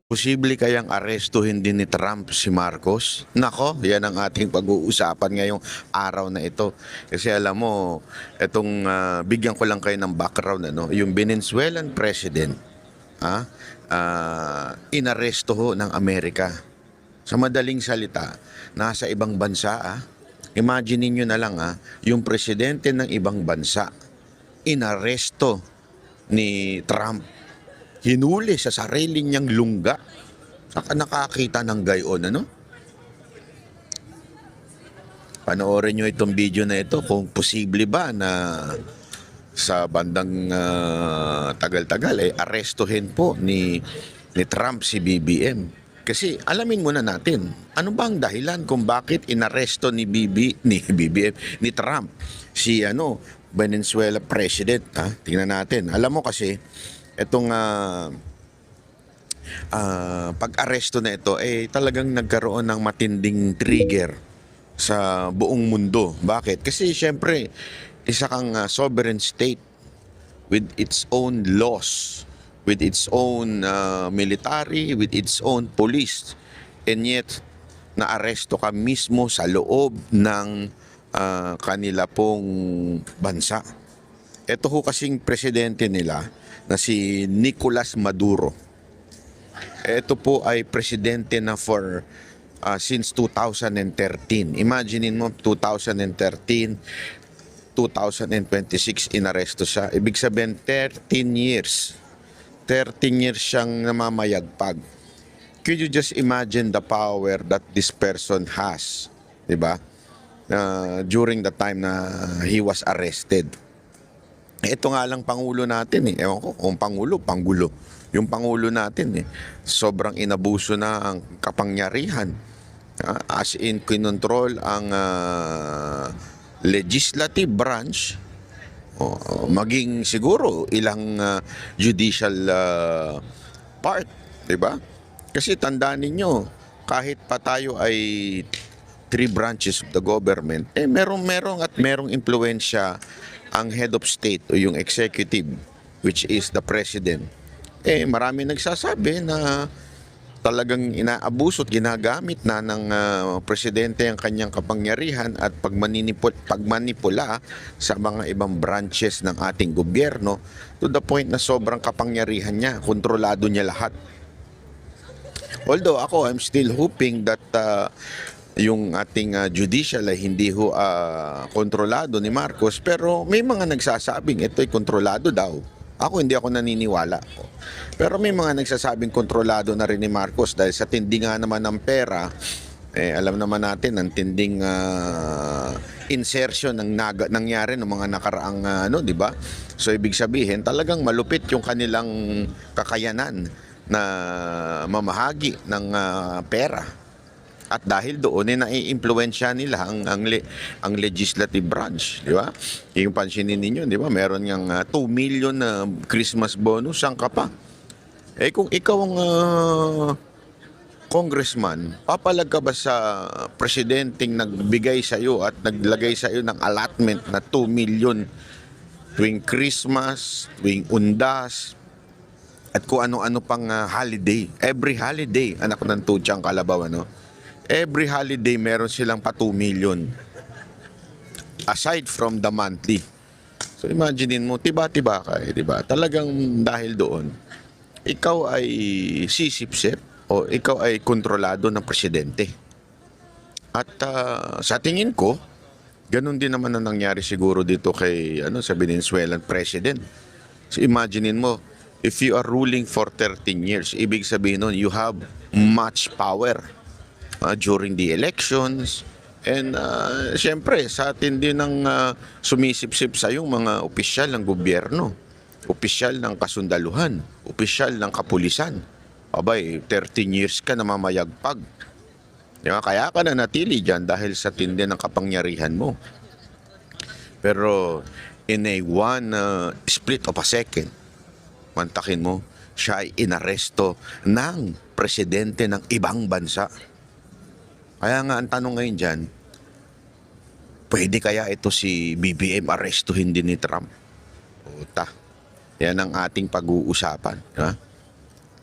Posible kayang arestuhin din ni Trump si Marcos? Nako, yan ang ating pag-uusapan ngayong araw na ito. Kasi alam mo, bigyan ko lang kayo ng background, yung Venezuelan president, inaresto ho ng Amerika. Sa madaling salita, nasa ibang bansa, imagine niyo na lang, yung presidente ng ibang bansa, inaresto ni Trump. Hinuli sa sarili niyang lungga. Saka nakakita ng gayon, Panoorin nyo itong video na ito kung posible ba na sa bandang tagal-tagal arestuhin po ni Trump si BBM. Kasi alamin muna natin, ano ba ang dahilan kung bakit inaresto ni BBM, ni Trump si Venezuela president, Tingnan natin. Alam mo kasi itong pag-aresto na ito talagang nagkaroon ng matinding trigger sa buong mundo. Bakit? Kasi syempre, isa kang sovereign state with its own laws, with its own military, with its own police. And yet, naaresto ka mismo sa loob ng kanila pong bansa. Ito ho kasing presidente nila na si Nicolas Maduro. Ito po ay presidente na since 2013. Imagine mo, 2013, 2026 inaresto siya. Ibig sabihin 13 years. 13 years siyang namamayagpag. Could you just imagine the power that this person has, 'di ba? During the time na he was arrested. Ito nga lang Pangulo natin Ewan ko kung Pangulo. Yung Pangulo natin sobrang inabuso na ang kapangyarihan. As in, kinontrol ang legislative branch, maging siguro ilang judicial part, di ba? Kasi tandaan ninyo, kahit pa tayo ay three branches of the government, merong impluensya ang head of state o yung executive, which is the president. Marami nagsasabi na talagang inaabuso at ginagamit na ng presidente ang kanyang kapangyarihan at pagmanipula sa mga ibang branches ng ating gobyerno to the point na sobrang kapangyarihan niya, kontrolado niya lahat. Although ako, I'm still hoping that yung ating judicial ay hindi kontrolado ni Marcos, pero may mga nagsasabing ito ay kontrolado daw. Hindi ako naniniwala. Pero may mga nagsasabing kontrolado na rin ni Marcos dahil sa tindi nga naman ng pera, alam naman natin ang tinding insertion ng nangyari ng mga nakaraang di ba? So ibig sabihin talagang malupit yung kanilang kakayanan na mamahagi ng pera. At dahil doon naiimpluwensya nila ang legislative branch, di ba? Yung pansinin ninyo, di ba? Meron yang 2 million na Christmas bonus, saan ka pa? Kung ikaw ang congressman, papalag ka ba sa presidenteng nagbigay sa iyo at naglagay sa iyo ng allotment na 2 million tuwing Christmas, tuwing Undas, at kung ano-ano pang holiday. Every holiday, anak ng tutsang kalabaw, every holiday meron silang pa 2 million aside from the monthly. So imaginein mo, tiba-tiba ka diba? Talagang dahil doon, ikaw ay sisipsip o ikaw ay kontrolado ng presidente. At sa tingin ko, ganun din naman ang nangyari siguro dito kay sa Venezuelan president. So imaginein mo, if you are ruling for 13 years, ibig sabihin nun, you have much power during the elections. And syempre, sa atin din ng sumisipsip sa yung mga opisyal ng gobyerno, opisyal ng kasundaluhan, opisyal ng kapulisan. 13 years ka namamayagpag. Diba? Kaya ka na natili dyan dahil sa tindi ng kapangyarihan mo. Pero in a split of a second, mantakin mo, siya ay inaresto ng presidente ng ibang bansa. Kaya nga ang tanong ngayon dyan, pwede kaya ito si BBM arestuhin din ni Trump? Yan ang ating pag-uusapan.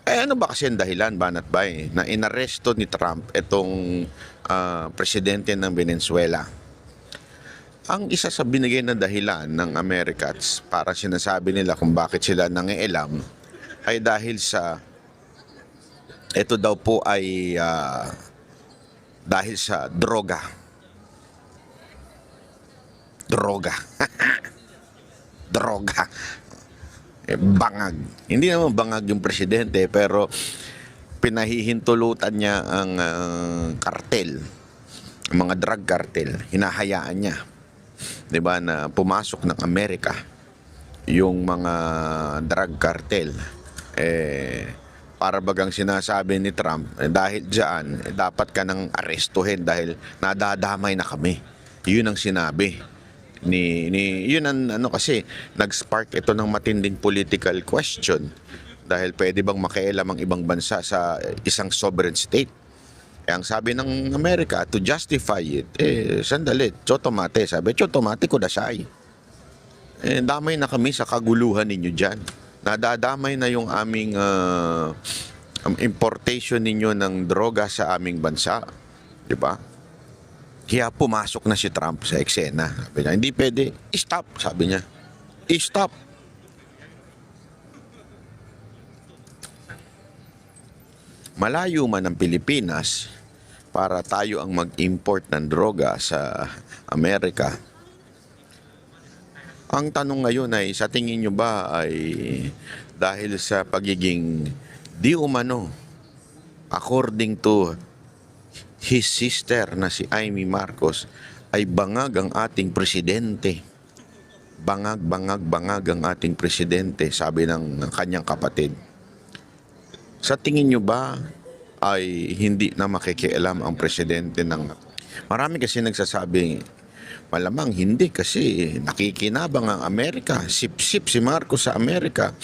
Ano ba kasi ang dahilan, Banat Bay, na inaresto ni Trump itong presidente ng Venezuela? Ang isa sa binigay na dahilan ng Amerika at para sinasabi nila kung bakit sila nangialam ay dahil sa ito daw po ay dahil sa droga. Droga. Droga. Bangag. Hindi naman bangag yung presidente pero pinahihintulutan niya ang kartel, mga drug cartel. Hinahayaan niya, 'di ba, na pumasok ng Amerika yung mga drug cartel. Para bagang sinasabi ni Trump, dahil diyan dapat ka nang arestuhin dahil nadadamay na kami. Yun ang sinabi ni yun ang kasi nag-spark ito ng matinding political question dahil pwede bang makialam ang ibang bansa sa isang sovereign state. Ang sabi ng Amerika, to justify it, sandali, chotomate, sabi, chotomate ko dasay. Damay na kami sa kaguluhan ninyo dyan. Nadadamay na yung aming importation ninyo ng droga sa aming bansa. Di ba? Kaya pumasok na si Trump sa eksena. Sabi niya, hindi pwede. I-stop, sabi niya. I-stop. Malayo man ang Pilipinas para tayo ang mag-import ng droga sa Amerika. Ang tanong ngayon ay, sa tingin nyo ba ay dahil sa pagiging di umano, according to his sister na si Amy Marcos, ay bangag ang ating presidente. Bangag, bangag, bangag ang ating presidente, sabi ng kanyang kapatid. Sa tingin nyo ba ay hindi na makikialam ang presidente ng... Marami kasi nagsasabi, malamang hindi kasi nakikinabang ang Amerika. Sip-sip si Marcos sa Amerika.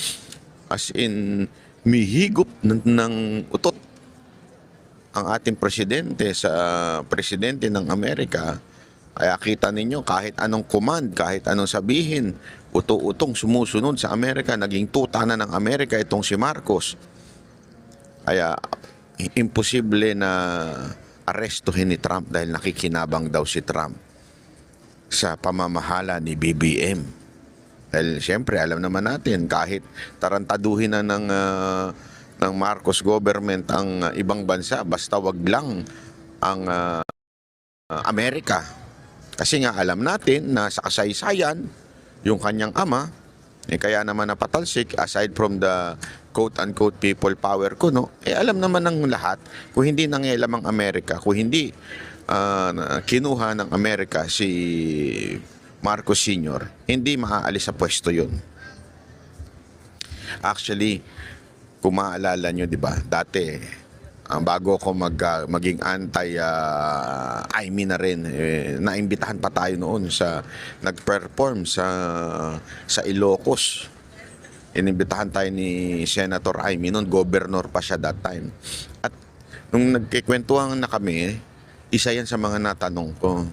As in, mihigop ng utot ang ating presidente sa presidente ng Amerika. Kaya kita ninyo, kahit anong command, kahit anong sabihin, uto-utong sumusunod sa Amerika, naging tuta na ng Amerika itong si Marcos. Kaya imposible na arestuhin ni Trump dahil nakikinabang daw si Trump sa pamamahala ni BBM. Dahil siyempre, alam naman natin, kahit tarantaduhin na ng Marcos government ang ibang bansa, basta wag lang ang Amerika. Kasi nga alam natin na sa kasaysayan, yung kanyang ama, kaya naman napatalsik, aside from the quote-unquote people power kuno, alam naman ng lahat, kung hindi nangialam ang Amerika, kung hindi kinuha ng Amerika si Marcos Sr., hindi maaalis sa pwesto yun. Actually, kung maaalala nyo, di ba, dati, bago ako maging anti-Amy na rin, naimbitahan pa tayo noon sa, nag-perform sa Ilocos. Inimbitahan tayo ni Senator Amy noon, governor pa siya that time. At nung nagkikwentuhan na kami, isa yan sa mga natanong ko.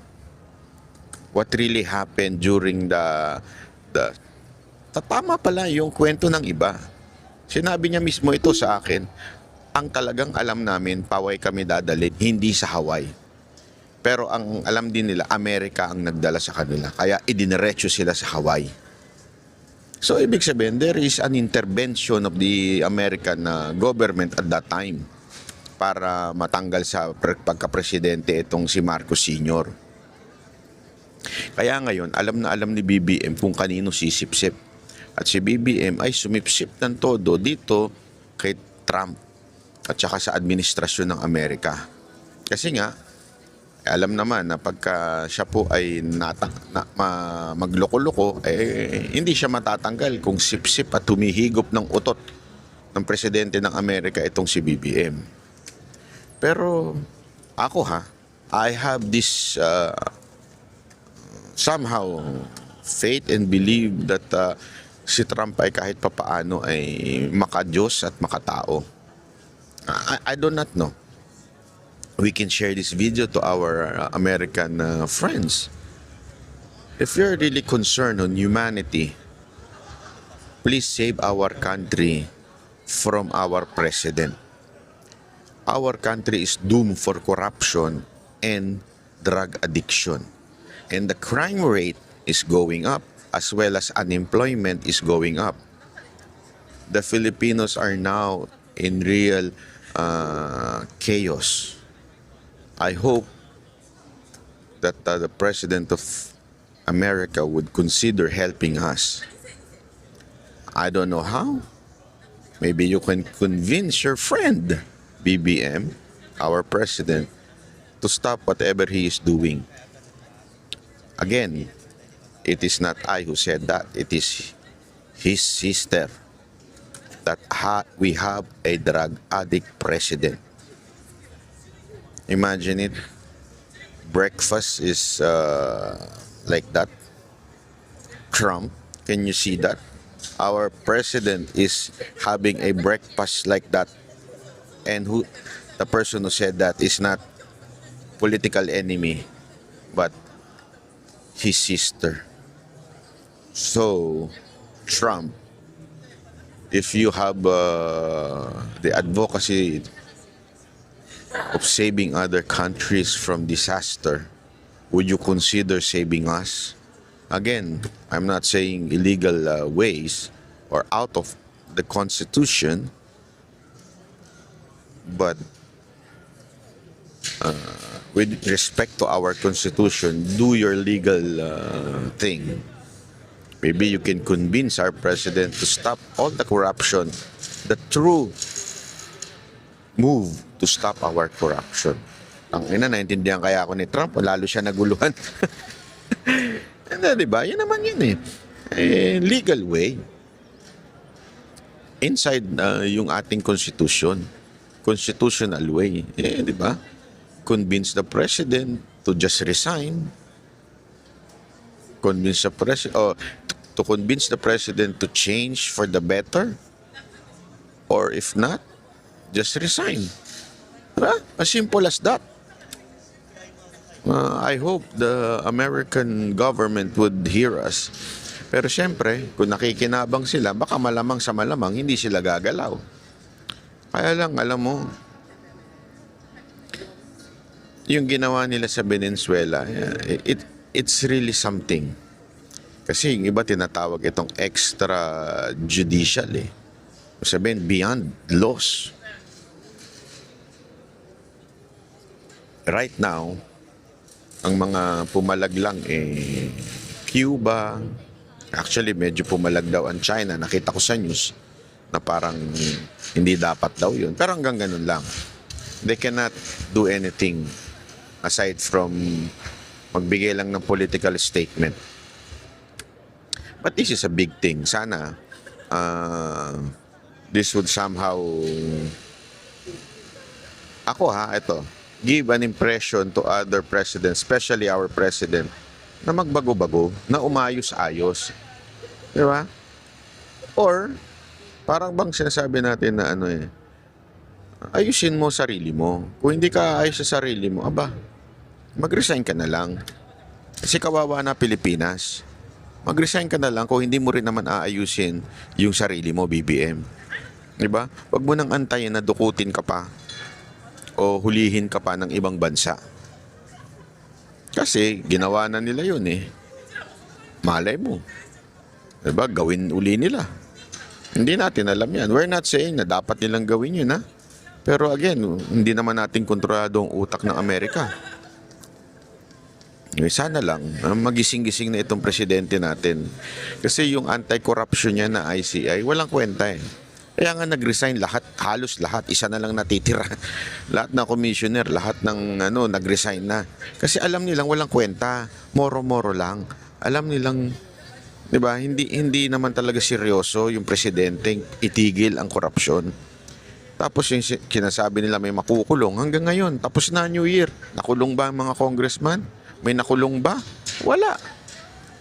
What really happened during tama pala yung kwento ng iba. Sinabi niya mismo ito sa akin, ang talagang alam namin, paway kami dadalhin, hindi sa Hawaii. Pero ang alam din nila, Amerika ang nagdala sa kanila. Kaya idiniretso sila sa Hawaii. So, ibig sabihin, there is an intervention of the American government at that time para matanggal sa pagka-presidente itong si Marcos Sr. Kaya ngayon, alam na alam ni BBM kung kanino sisipsip. At si BBM ay sumipsip ng todo dito kay Trump at saka sa administrasyon ng Amerika. Kasi nga, alam naman na pagka siya po ay magloko-loko, hindi siya matatanggal kung sipsip at humihigop ng utot ng presidente ng Amerika itong si BBM. Pero ako I have this somehow faith and believe that si Trump ay kahit papaano ay makadiyos at makatao. I do not know. We can share this video to our American friends. If you're really concerned on humanity, please save our country from our president. Our country is doomed for corruption and drug addiction. And the crime rate is going up as well as unemployment is going up. The Filipinos are now in real chaos. I hope that the President of America would consider helping us. I don't know how. Maybe you can convince your friend, BBM, our president, to stop whatever he is doing. Again, it is not I who said that. It is his sister that we have a drug addict president. Imagine it. Breakfast is like that. Trump, can you see that? Our president is having a breakfast like that. And the person who said that is not political enemy, but his sister. So, Trump, if you have the advocacy of saving other countries from disaster, would you consider saving us? Again, I'm not saying illegal ways or out of the Constitution, but with respect to our Constitution, do your legal thing. Maybe you can convince our president to stop all the corruption, the true move to stop our corruption. Ang naintindihan kaya ako ni Trump, lalo siya naguluhan. Di ba? Yan naman yun eh. Legal way. Inside yung ating constitution. Constitutional way. Di ba? Convince the president to just resign. Convince the president, to convince the president to change for the better. Or if not, just resign. Diba? As simple as that. I hope the American government would hear us. Pero syempre, kung nakikinabang sila, baka malamang sa malamang, hindi sila gagalaw. Kaya lang, alam mo, yung ginawa nila sa Venezuela, it's really something. Kasi yung iba tinatawag itong extrajudicial eh. Sabihin, beyond laws. Right now, ang mga pumalag lang Cuba, actually medyo pumalag daw ang China. Nakita ko sa news na parang hindi dapat daw yun. Pero hanggang ganun lang. They cannot do anything aside from magbigay lang ng political statement. But this is a big thing. Sana this would somehow ito, give an impression to other presidents, especially our president, na magbago-bago, na umayos-ayos. Di ba? Or, parang bang sinasabi natin na ayusin mo sarili mo. Kung hindi ka ayos sa sarili mo, mag-resign ka na lang. Kasi kawawa na Pilipinas. Mag-resign ka na lang kung hindi mo rin naman aayusin yung sarili mo, BBM. Di ba? Huwag mo nang antayin na dukutin ka pa o hulihin ka pa ng ibang bansa. Kasi ginawa na nila yun Malay mo. Diba? Gawin uli nila. Hindi natin alam yan. We're not saying na dapat nilang gawin yun Pero again, hindi naman natin kontrolado ang utak ng Amerika. Sana lang, magising-gising na itong presidente natin. Kasi yung anti-corruption niya na ICI, walang kwenta Kaya nga nag-resign halos lahat, isa na lang natitira. Lahat ng commissioner, lahat ng nag-resign na. Kasi alam nilang walang kwenta, moro-moro lang. Alam nilang, 'di ba, hindi naman talaga seryoso yung presidente itigil ang korupsyon. Tapos yung kinasabi nila may makukulong hanggang ngayon, tapos na New Year. Nakulong ba ang mga congressman? May nakulong ba? Wala.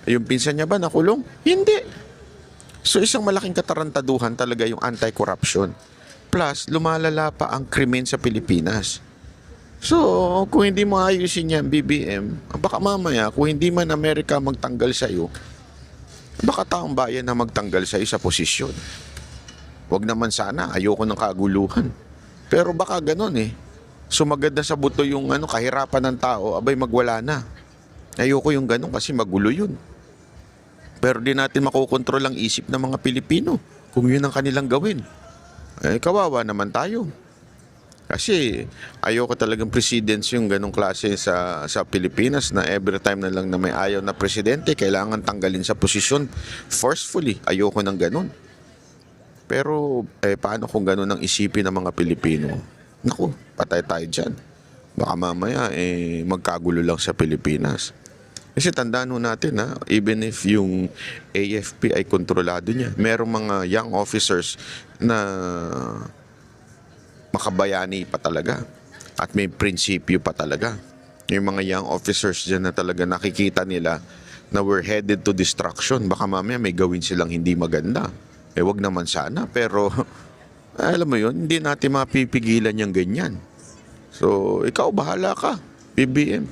Yung pinsan niya ba nakulong? Hindi. So isang malaking katarantaduhan talaga yung anti-corruption. Plus, lumalala pa ang krimen sa Pilipinas. So, kung hindi mo ayusin yan, BBM, baka mamaya, kung hindi man Amerika magtanggal sa'yo, baka taong bayan na magtanggal sa'yo sa posisyon. Wag naman sana, ayoko ng kaguluhan. Pero baka ganun eh. Sumagad na sa buto yung kahirapan ng tao, abay magwala na. Ayoko yung ganun kasi magulo yun. Pero di natin makokontrol ang isip ng mga Pilipino kung yun ang kanilang gawin. Eh, kawawa naman tayo. Kasi ayoko talagang presidency yung ganong klase sa Pilipinas na every time na lang na may ayaw na presidente, kailangan tanggalin sa posisyon forcefully. Ayoko ng ganon. Pero paano kung ganon ang isipin ng mga Pilipino? Naku, patay tayo dyan. Baka mamaya magkagulo lang sa Pilipinas. Kasi tandaan ho natin even if yung AFP ay kontrolado niya, merong mga young officers na makabayani pa talaga at may prinsipyo pa talaga. Yung mga young officers dyan na talaga nakikita nila na we're headed to destruction. Baka mamaya may gawin silang hindi maganda. Wag naman sana. Pero alam mo yun, hindi natin mapipigilan yung ganyan. So, ikaw bahala ka, BBM.